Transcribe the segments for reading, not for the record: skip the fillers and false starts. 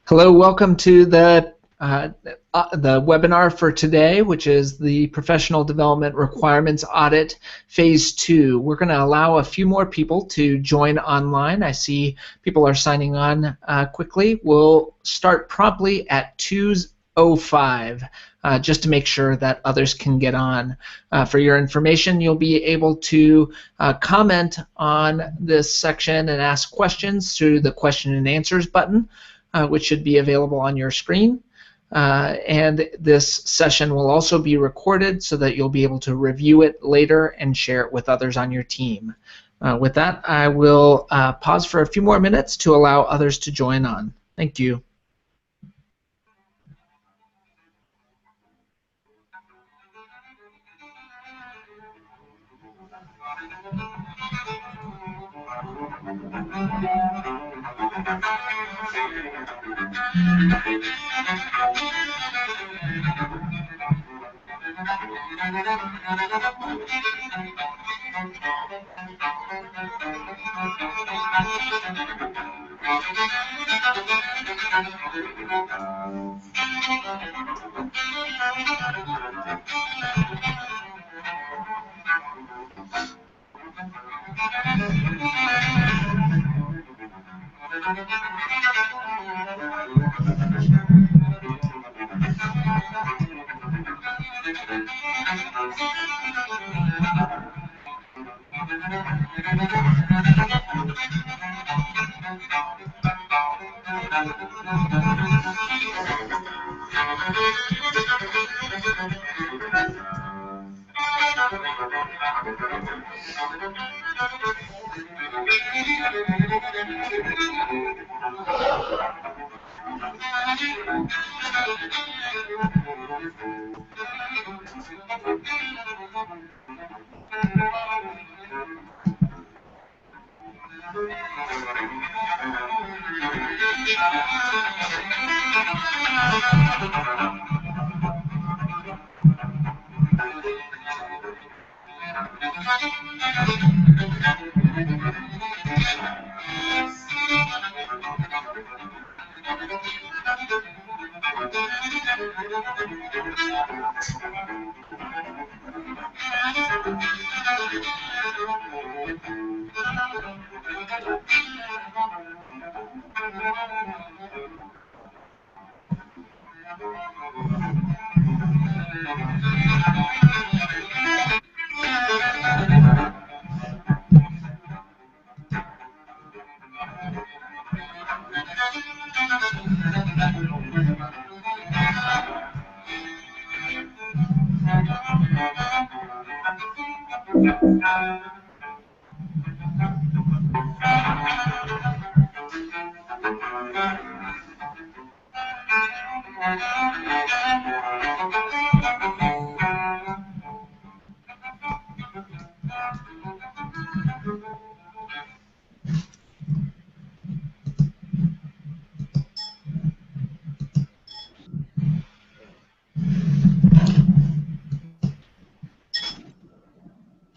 Hello, welcome to the webinar for today, which is the Professional Development Requirements Audit Phase 2. We're going to allow a few more people to join online. I see people are signing on quickly. We'll start promptly at 2:05 just to make sure that others can get on. For your information, you'll be able to comment on this section and ask questions through the question and answers button, which should be available on your screen. And this session will also be recorded so that you'll be able to review it later and share it with others on your team. With that, I will pause for a few more minutes to allow others to join on. Thank you.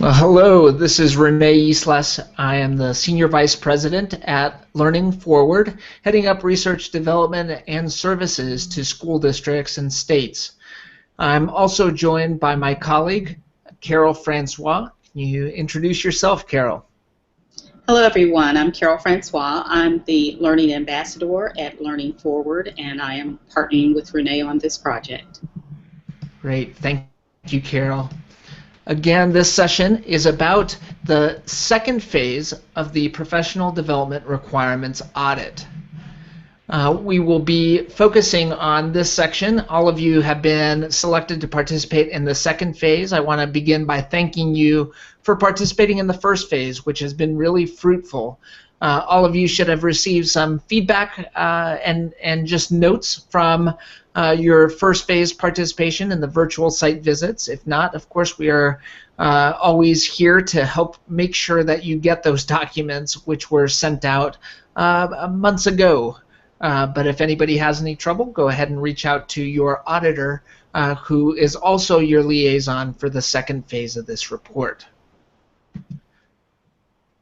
Well, hello, this is Renee Islas. I am the Senior Vice President at Learning Forward, heading up research development and services to school districts and states. I'm also joined by my colleague, Carol Francois. Can you introduce yourself, Carol? Hello everyone, I'm Carol Francois. I'm the Learning Ambassador at Learning Forward, and I am partnering with Renee on this project. Great, thank you, Carol. Again, this session is about the second phase of the Professional Development Requirements Audit. We will be focusing on this section. All of you have been selected to participate in the second phase. I want to begin by thanking you for participating in the first phase, which has been really fruitful. All of you should have received some feedback and just notes from your first phase participation in the virtual site visits. If not, of course, we are always here to help make sure that you get those documents which were sent out months ago. But if anybody has any trouble, go ahead and reach out to your auditor, who is also your liaison for the second phase of this report.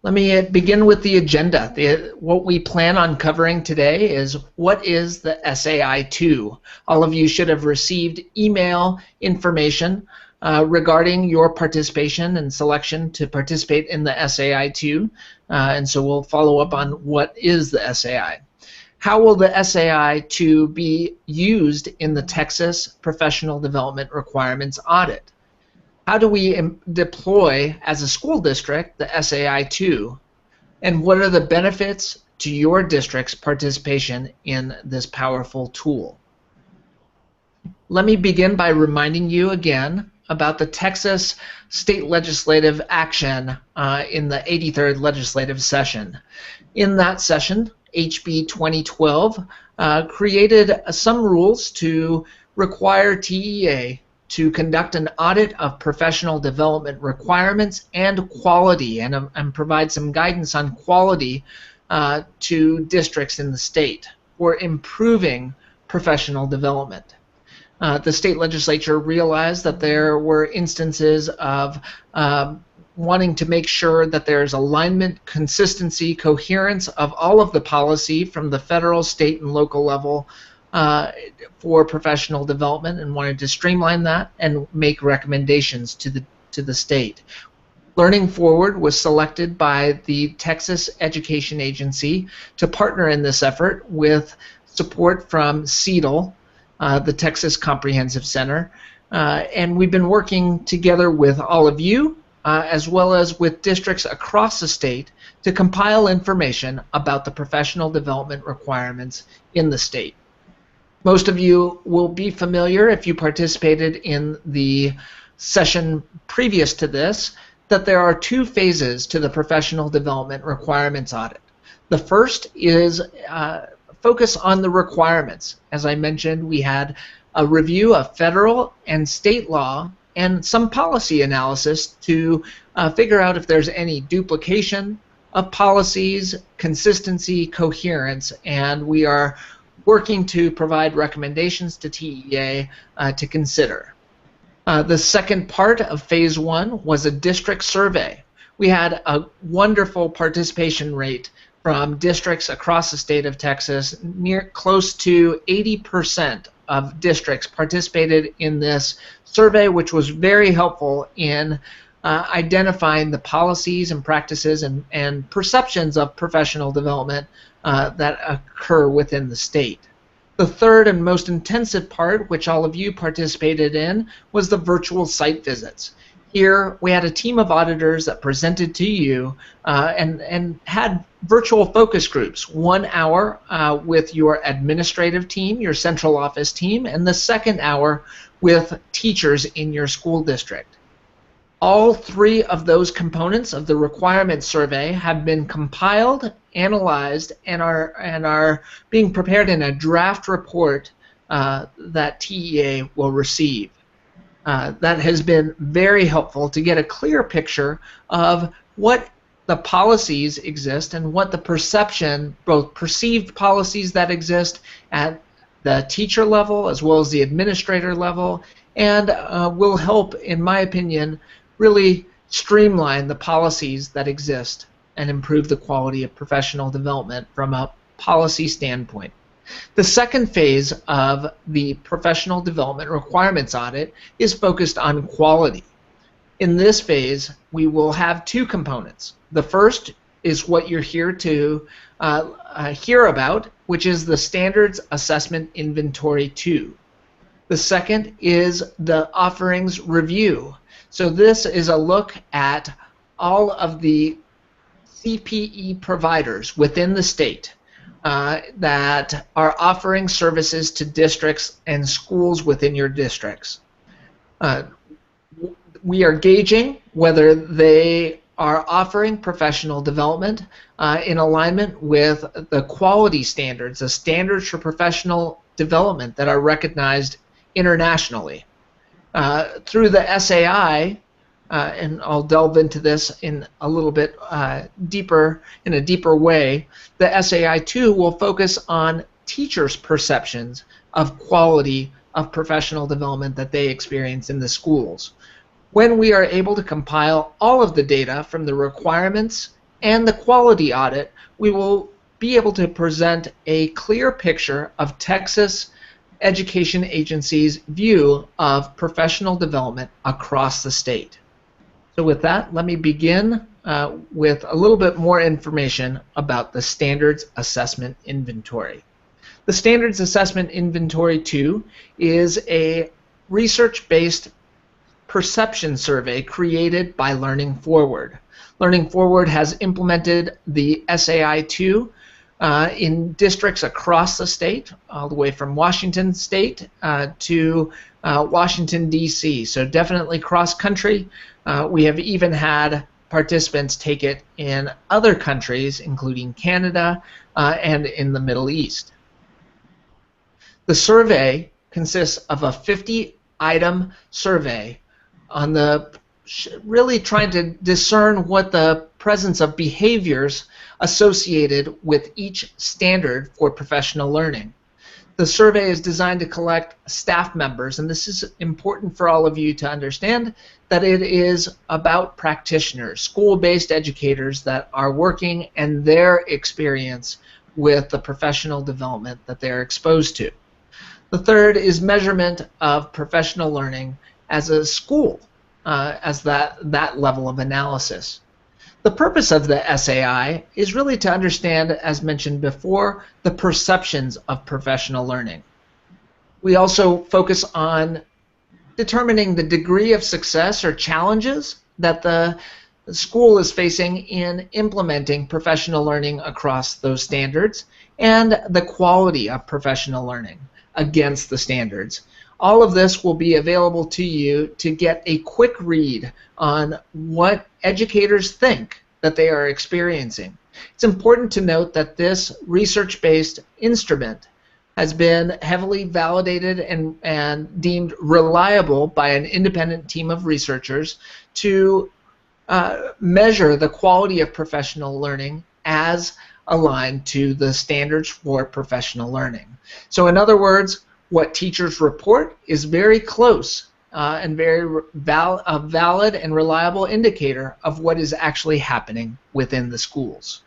Let me begin with the agenda. What we plan on covering today is what is the SAI-2. All of you should have received email information regarding your participation and selection to participate in the SAI-2, and so we'll follow up on what is the SAI. How will the SAI-2 be used in the Texas Professional Development Requirements Audit? How do we deploy as a school district the SAI-2? And what are the benefits to your district's participation in this powerful tool? Let me begin by reminding you again about the Texas State Legislative Action in the 83rd Legislative Session. In that session, HB 2012 created some rules to require TEA to conduct an audit of professional development requirements and quality, and provide some guidance on quality to districts in the state for improving professional development. The state legislature realized that there were instances of wanting to make sure that there's alignment, consistency, coherence of all of the policy from the federal, state, and local level for professional development, and wanted to streamline that and make recommendations to the state. Learning Forward was selected by the Texas Education Agency to partner in this effort with support from CEDL, the Texas Comprehensive Center, and we've been working together with all of you as well as with districts across the state to compile information about the professional development requirements in the state. Most of you will be familiar, if you participated in the session previous to this, that there are two phases to the Professional Development Requirements Audit. The first is focus on the requirements. As I mentioned, we had a review of federal and state law and some policy analysis to figure out if there's any duplication of policies, consistency, coherence, and we are working to provide recommendations to TEA to consider. The second part of Phase 1 was a district survey. We had a wonderful participation rate from districts across the state of Texas. Close to 80% of districts participated in this survey, which was very helpful in identifying the policies and practices and perceptions of professional development that occur within the state. The third and most intensive part, which all of you participated in, was the virtual site visits. Here, we had a team of auditors that presented to you and had virtual focus groups, 1 hour with your administrative team, your central office team, and the second hour with teachers in your school district. All three of those components of the requirement survey have been compiled, analyzed, and are being prepared in a draft report that TEA will receive. That has been very helpful to get a clear picture of what the policies exist and what the perception, both perceived policies that exist at the teacher level as well as the administrator level, and will help, in my opinion, really streamline the policies that exist and improve the quality of professional development from a policy standpoint. The second phase of the professional development requirements audit is focused on quality. In this phase, we will have two components. The first is what you're here to hear about, which is the Standards Assessment Inventory2. The second is the offerings review. So this is a look at all of the CPE providers within the state that are offering services to districts and schools within your districts. We are gauging whether they are offering professional development in alignment with the quality standards, the standards for professional development that are recognized internationally. Through the SAI, and I'll delve into this in a little bit deeper, in a deeper way, the SAI2 will focus on teachers' perceptions of quality of professional development that they experience in the schools. When we are able to compile all of the data from the requirements and the quality audit, we will be able to present a clear picture of Texas education agencies' view of professional development across the state. So with that, let me begin with a little bit more information about the Standards Assessment Inventory. The Standards Assessment Inventory 2 is a research-based perception survey created by Learning Forward. Learning Forward has implemented the SAI2 in districts across the state, all the way from Washington State to Washington, D.C. So definitely cross-country. We have even had participants take it in other countries, including Canada and in the Middle East. The survey consists of a 50-item survey on the really trying to discern what the presence of behaviors associated with each standard for professional learning. The survey is designed to collect staff members, and this is important for all of you to understand that it is about practitioners, school-based educators that are working and their experience with the professional development that they're exposed to. The third is measurement of professional learning as a school, as that level of analysis. The purpose of the SAI is really to understand, as mentioned before, the perceptions of professional learning. We also focus on determining the degree of success or challenges that the school is facing in implementing professional learning across those standards and the quality of professional learning against the standards. All of this will be available to you to get a quick read on what educators think that they are experiencing. It's important to note that this research-based instrument has been heavily validated and deemed reliable by an independent team of researchers to measure the quality of professional learning as aligned to the standards for professional learning. So in other words, what teachers report is very close and very valid and reliable indicator of what is actually happening within the schools.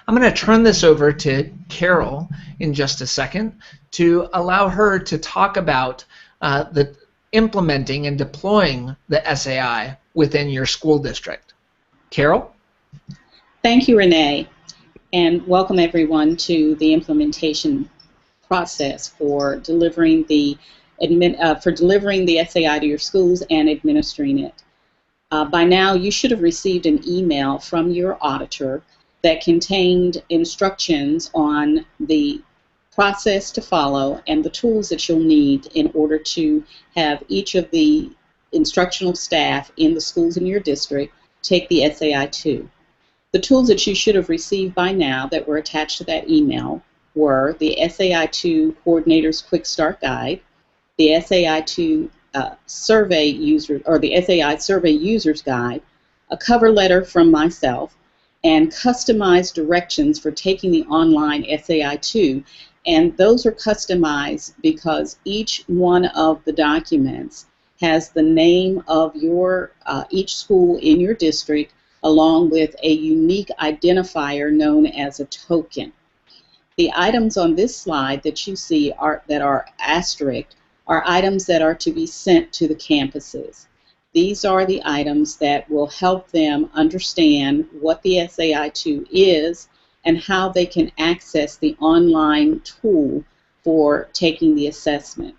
I'm going to turn this over to Carol in just a second to allow her to talk about the implementing and deploying the SAI within your school district. Carol? Thank you, Renee, and welcome everyone to the implementation process for delivering the SAI to your schools and administering it. By now, you should have received an email from your auditor that contained instructions on the process to follow and the tools that you'll need in order to have each of the instructional staff in the schools in your district take the SAI-2. The tools that you should have received by now that were attached to that email were the SAI-2 Coordinator's Quick Start Guide, the SAI-2 Survey User, or the SAI Survey User's Guide, a cover letter from myself, and customized directions for taking the online SAI-2. And those are customized because each one of the documents has the name of your each school in your district, along with a unique identifier known as a token. The items on this slide that you see that are asterisked are items that are to be sent to the campuses. These are the items that will help them understand what the SAI-2 is and how they can access the online tool for taking the assessment.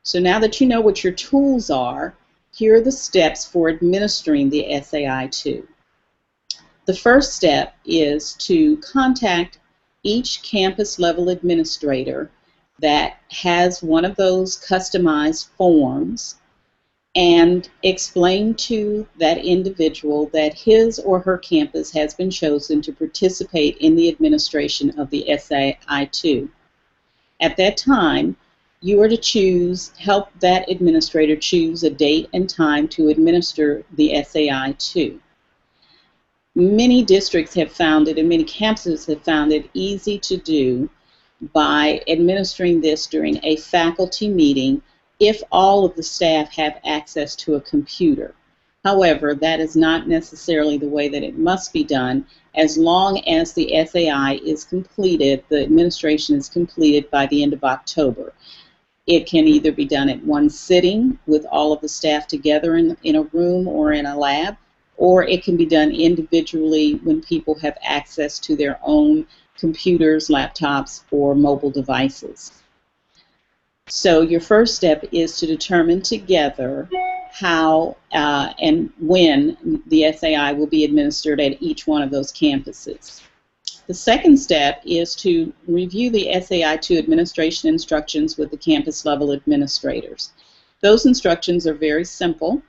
So now that you know what your tools are, here are the steps for administering the SAI-2. The first step is to contact each campus level administrator that has one of those customized forms and explain to that individual that his or her campus has been chosen to participate in the administration of the SAI-2. At that time, you are to help that administrator choose a date and time to administer the SAI-2. Many districts have found it, and many campuses have found it easy to do by administering this during a faculty meeting if all of the staff have access to a computer. However, that is not necessarily the way that it must be done. As long as the SAI is completed, the administration is completed by the end of October. It can either be done at one sitting with all of the staff together in a room or in a lab, or it can be done individually when people have access to their own computers, laptops, or mobile devices. So your first step is to determine together how and when the SAI will be administered at each one of those campuses. The second step is to review the SAI-2 administration instructions with the campus level administrators. Those instructions are very simple.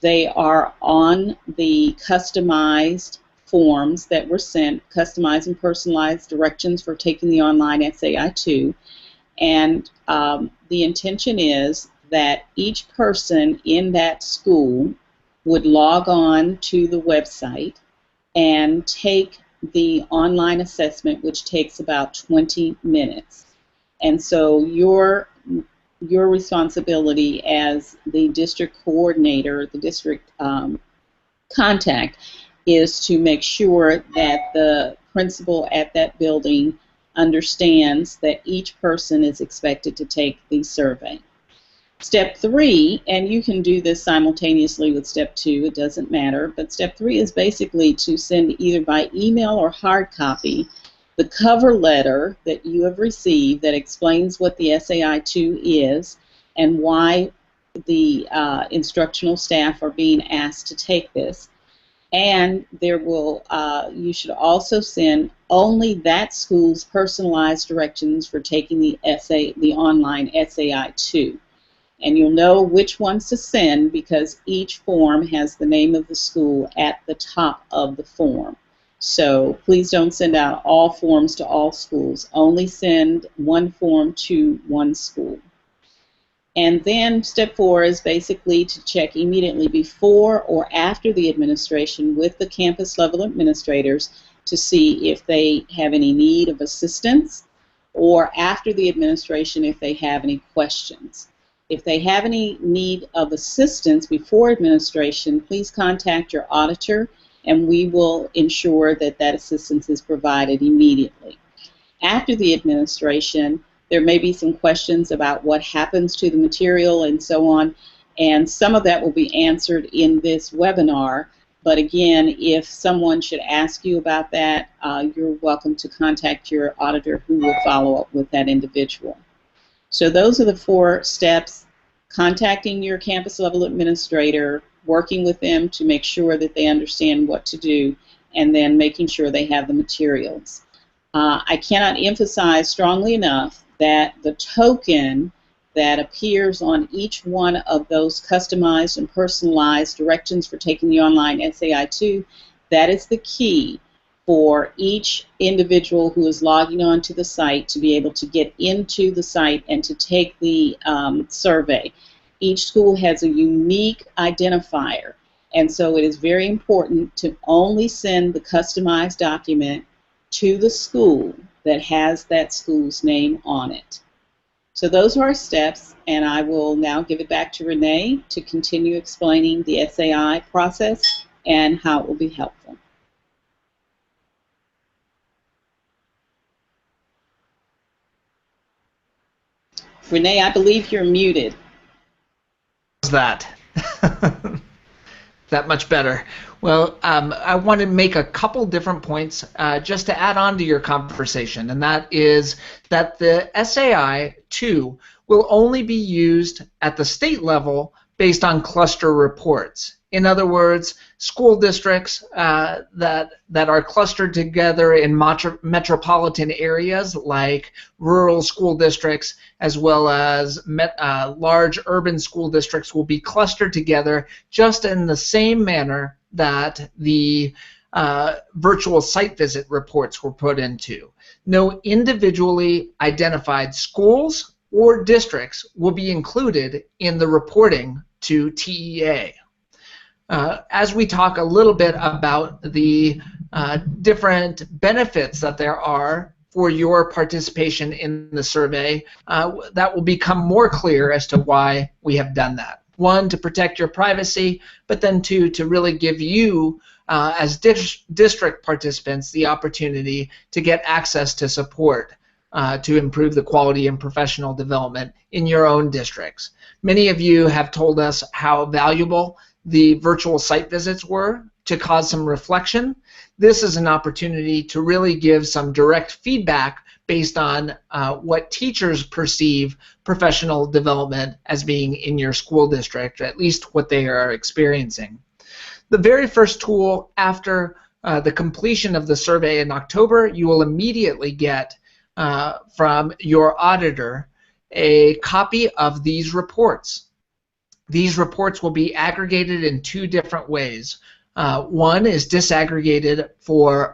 They are on the customized forms that were sent, customized and personalized directions for taking the online SAI-2. And the intention is that each person in that school would log on to the website and take the online assessment, which takes about 20 minutes. And so your responsibility as the district coordinator, the district contact, is to make sure that the principal at that building understands that each person is expected to take the survey. Step 3, and you can do this simultaneously with Step 2, it doesn't matter, but Step 3 is basically to send either by email or hard copy the cover letter that you have received that explains what the SAI-2 is and why the instructional staff are being asked to take this. And there will, you should also send only that school's personalized directions for taking the online SAI-2. And you'll know which ones to send because each form has the name of the school at the top of the form. So please don't send out all forms to all schools. Only send one form to one school. And then Step 4 is basically to check immediately before or after the administration with the campus level administrators to see if they have any need of assistance, or after the administration if they have any questions. If they have any need of assistance before administration, please contact your auditor and we will ensure that that assistance is provided immediately. After the administration, there may be some questions about what happens to the material and so on, and some of that will be answered in this webinar. But again, if someone should ask you about that, you're welcome to contact your auditor, who will follow up with that individual. So those are the 4 steps: contacting your campus level administrator, working with them to make sure that they understand what to do, and then making sure they have the materials. I cannot emphasize strongly enough that the token that appears on each one of those customized and personalized directions for taking the online SAI2, that is the key for each individual who is logging on to the site to be able to get into the site and to take the survey. Each school has a unique identifier, and so it is very important to only send the customized document to the school that has that school's name on it. So those are our steps, and I will now give it back to Renee to continue explaining the SAI process and how it will be helpful. Renee, I believe you're muted. How's that? That much better. Well, I want to make a couple different points just to add on to your conversation, and that is that the SAI2 will only be used at the state level based on cluster reports. In other words, school districts that are clustered together in metropolitan areas like rural school districts, as well as large urban school districts, will be clustered together just in the same manner that the virtual site visit reports were put into. No individually identified schools or districts will be included in the reporting to TEA. As we talk a little bit about the different benefits that there are for your participation in the survey, that will become more clear as to why we have done that. 1, to protect your privacy, but then 2, to really give you, as district participants, the opportunity to get access to support to improve the quality and professional development in your own districts. Many of you have told us how valuable the virtual site visits were to cause some reflection. This is an opportunity to really give some direct feedback based on what teachers perceive professional development as being in your school district, or at least what they are experiencing. The very first tool after the completion of the survey in October, you will immediately get from your auditor a copy of these reports. These reports will be aggregated in 2 different ways. One is disaggregated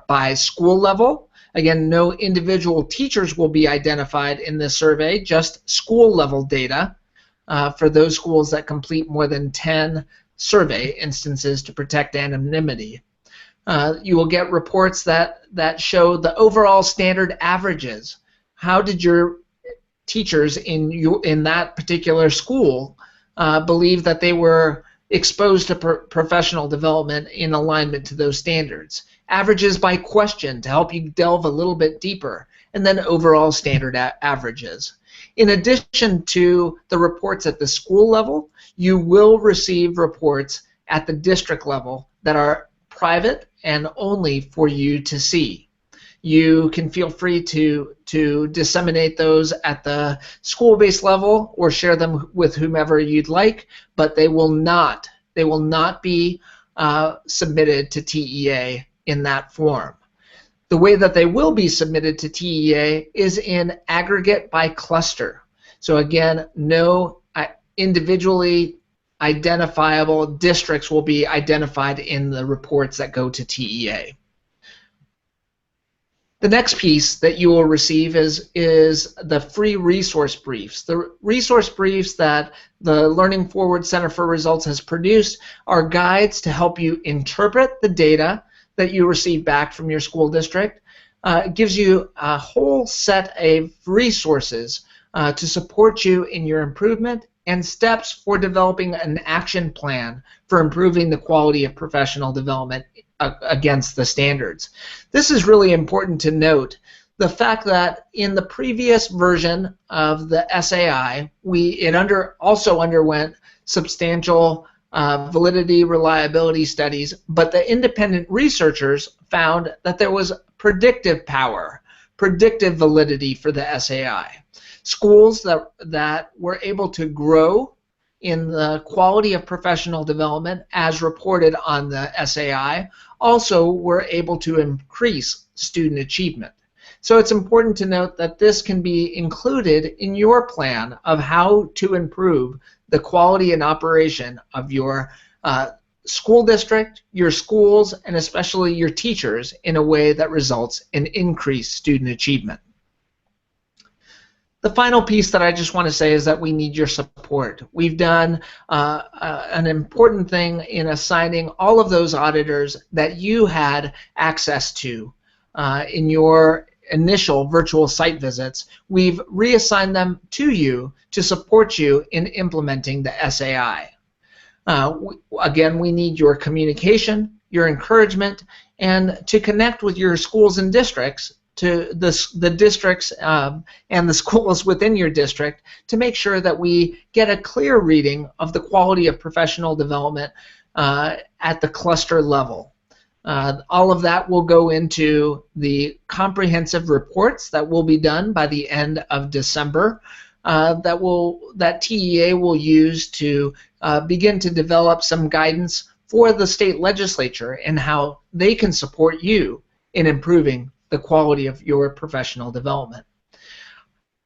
by school level. Again, no individual teachers will be identified in this survey, just school level data for those schools that complete more than 10 survey instances to protect anonymity. You will get reports that show the overall standard averages. How did your teachers in that particular school believe that they were exposed to professional development in alignment to those standards? Averages by question to help you delve a little bit deeper, and then overall standard averages. In addition to the reports at the school level, you will receive reports at the district level that are private and only for you to see. You can feel free to disseminate those at the school-based level or share them with whomever you'd like, but they will not be submitted to TEA in that form. The way that they will be submitted to TEA is in aggregate by cluster. So again, no individually identifiable districts will be identified in the reports that go to TEA. The next piece that you will receive is the free resource briefs. The resource briefs that the Learning Forward Center for Results has produced are guides to help you interpret the data that you receive back from your school district. It gives you a whole set of resources to support you in your improvement and steps for developing an action plan for improving the quality of professional development against the standards. This is really important to note. The fact that in the previous version of the SAI, it also underwent substantial validity, reliability studies, but the independent researchers found that there was predictive power, predictive validity for the SAI. Schools that were able to grow in the quality of professional development as reported on the SAI also were able to increase student achievement. So it's important to note that this can be included in your plan of how to improve the quality and operation of your school district, your schools, and especially your teachers in a way that results in increased student achievement. The final piece that I just want to say is that we need your support. We've done an important thing in assigning all of those auditors that you had access to in your initial virtual site visits. We've reassigned them to you to support you in implementing the SAI. Again, we need your communication, your encouragement, and to connect with your schools and districts, to the districts and the schools within your district, to make sure that we get a clear reading of the quality of professional development at the cluster level. All of that will go into the comprehensive reports that will be done by the end of December that TEA will use to begin to develop some guidance for the state legislature and how they can support you in improving the quality of your professional development.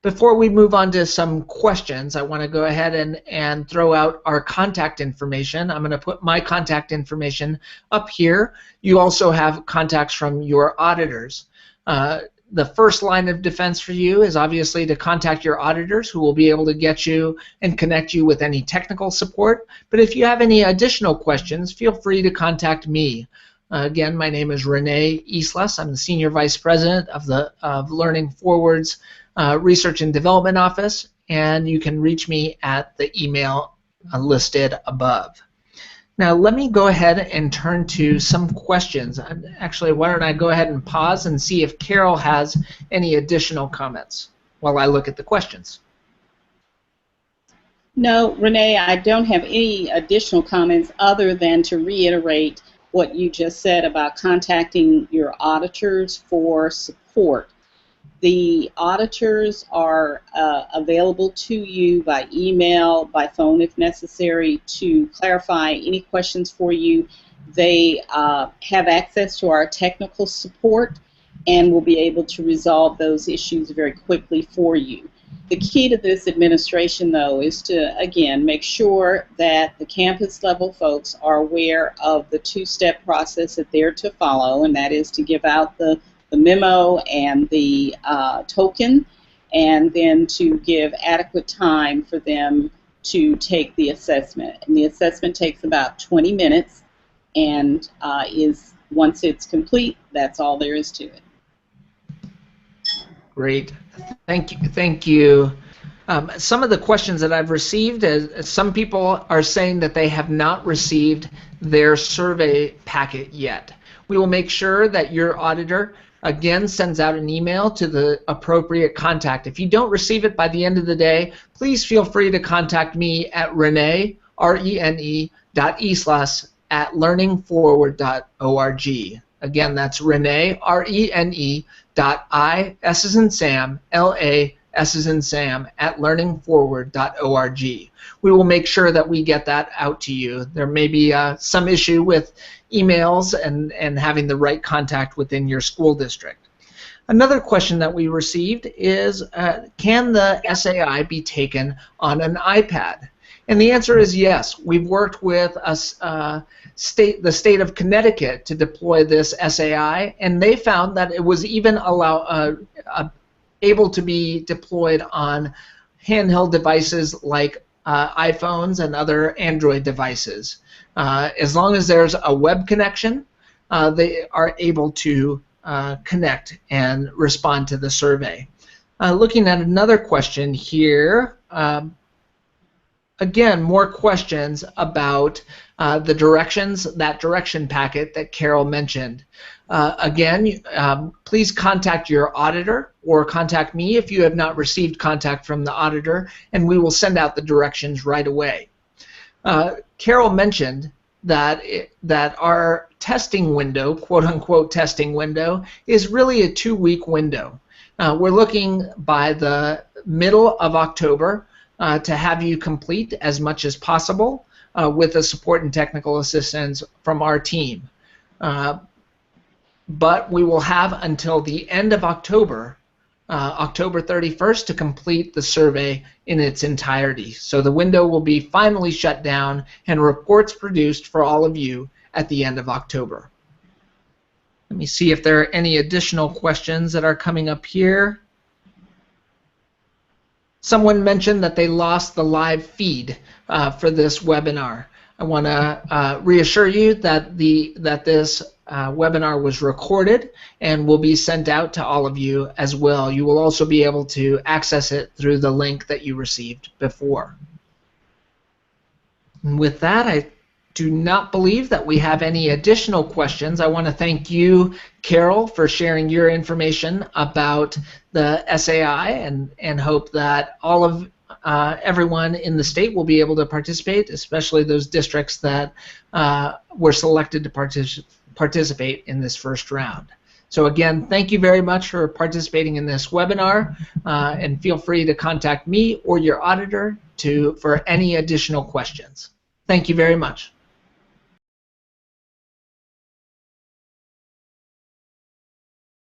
Before we move on to some questions, I want to go ahead and throw out our contact information. I'm going to put my contact information up here. You also have contacts from your auditors. The first line of defense for you is obviously to contact your auditors, who will be able to get you and connect you with any technical support. But if you have any additional questions, feel free to contact me. Again, my name is Renee Islas. I'm the Senior Vice President of Learning Forward's Research and Development Office, and you can reach me at the email listed above. Now let me go ahead and turn to some questions. Actually, why don't I go ahead and pause and see if Carol has any additional comments while I look at the questions. No, Renee, I don't have any additional comments other than to reiterate what you just said about contacting your auditors for support. The auditors are available to you by email, by phone if necessary, to clarify any questions for you. They have access to our technical support and will be able to resolve those issues very quickly for you. The key to this administration, though, is to, again, make sure that the campus level folks are aware of the two-step process that they're to follow, and that is to give out the memo and the token, and then to give adequate time for them to take the assessment. And the assessment takes about 20 minutes, and once it's complete, that's all there is to it. Great. Thank you. Some of the questions that I've received, some people are saying that they have not received their survey packet yet. We will make sure that your auditor again sends out an email to the appropriate contact. If you don't receive it by the end of the day, please feel free to contact me at Renee, RENE.islas@learningforward.org. Again, that's Renee, RENE.I, S as in Sam, LA, S as in Sam, @learningforward.org. We will make sure that we get that out to you. There may be some issue with emails and having the right contact within your school district. Another question that we received is, can the SAI be taken on an iPad? And the answer is yes. We've worked with the state of Connecticut to deploy this SAI, and they found that it was even able to be deployed on handheld devices like iPhones and other Android devices. As long as there's a web connection, they are able to connect and respond to the survey. Looking at another question here, again, more questions about the directions, that direction packet that Carol mentioned. Again, please contact your auditor or contact me if you have not received contact from the auditor, and we will send out the directions right away. Carol mentioned that that our testing window, quote unquote testing window, is really a 2-week window. We're looking by the middle of October to have you complete as much as possible with the support and technical assistance from our team. But we will have until the end of October, October 31st, to complete the survey in its entirety. So the window will be finally shut down and reports produced for all of you at the end of October. Let me see if there are any additional questions that are coming up here. Someone mentioned that they lost the live feed for this webinar. I want to reassure you that this webinar was recorded and will be sent out to all of you as well. You will also be able to access it through the link that you received before. And with that, I do not believe that we have any additional questions. I want to thank you, Carol, for sharing your information about the SAI, and hope that all of everyone in the state will be able to participate, especially those districts that were selected to participate in this first round. So again, thank you very much for participating in this webinar, and feel free to contact me or your auditor for any additional questions. Thank you very much.